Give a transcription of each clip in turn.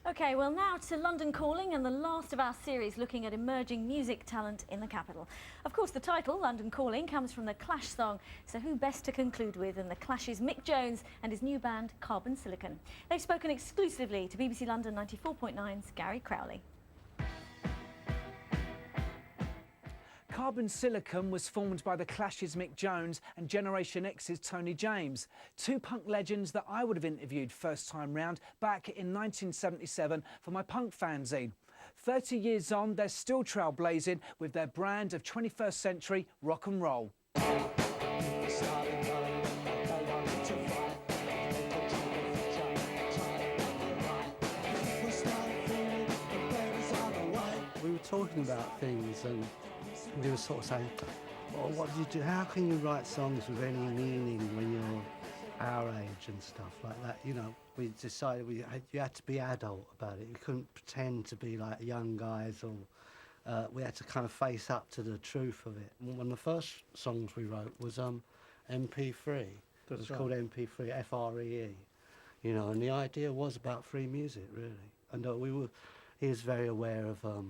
OK, well now to London Calling and the last of our series looking at emerging music talent in the capital. Of course, the title, London Calling, comes from the Clash song, so who best to conclude with than the Clash's Mick Jones and his new band Carbon Silicon. They've spoken exclusively to BBC London 94.9's Gary Crowley. Carbon Silicon was formed by the Clash's Mick Jones and Generation X's Tony James, two punk legends that I would have interviewed first time round back in 1977 for my punk fanzine. 30 years on, they're still trailblazing with their brand of 21st century rock and roll. We were talking about things and we were sort of saying, well, what do you do? How can you write songs with any meaning when you're our age and stuff like that? You know, we decided you had to be adult about it. You couldn't pretend to be like young guys, or we had to kind of face up to the truth of it. One of the first songs we wrote was MP3. It was called MP3, F-R-E-E. You know, and the idea was about free music, really. And he was very aware of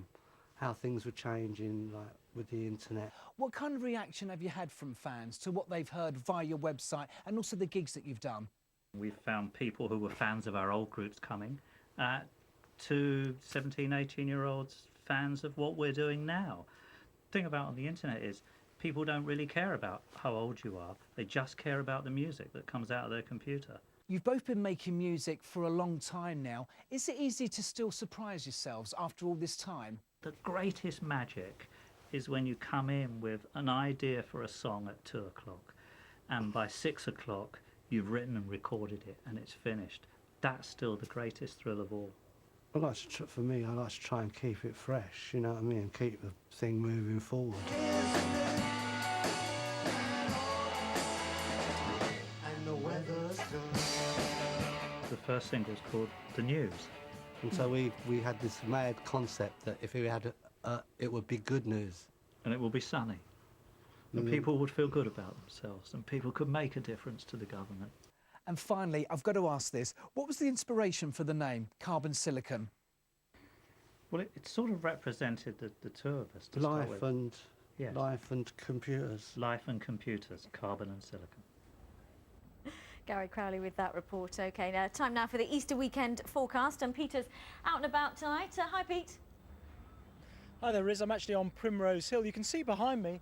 how things were changing, like with the internet. What kind of reaction have you had from fans to what they've heard via your website and also the gigs that you've done? We've found people who were fans of our old groups coming to 17, 18-year-olds fans of what we're doing now. The thing about on the internet is people don't really care about how old you are. They just care about the music that comes out of their computer. You've both been making music for a long time now. Is it easy to still surprise yourselves after all this time? The greatest magic is when you come in with an idea for a song at 2 o'clock and by 6 o'clock you've written and recorded it and it's finished. That's still the greatest thrill of all. For me, I like to try and keep it fresh, you know what I mean, and keep the thing moving forward. The first single's called The News. And so we had this mad concept that if we had it would be good news. And it will be sunny. And people would feel good about themselves and people could make a difference to the government. And finally, I've got to ask this, what was the inspiration for the name, Carbon Silicon? Well, it sort of represented the two of us to Life start with. and life and computers. Life and computers, carbon and silicon. Gary Crowley with that report. OK, now time now for the Easter weekend forecast. And Peter's out and about tonight. Hi, Pete. Hi there, Riz. I'm actually on Primrose Hill. You can see behind me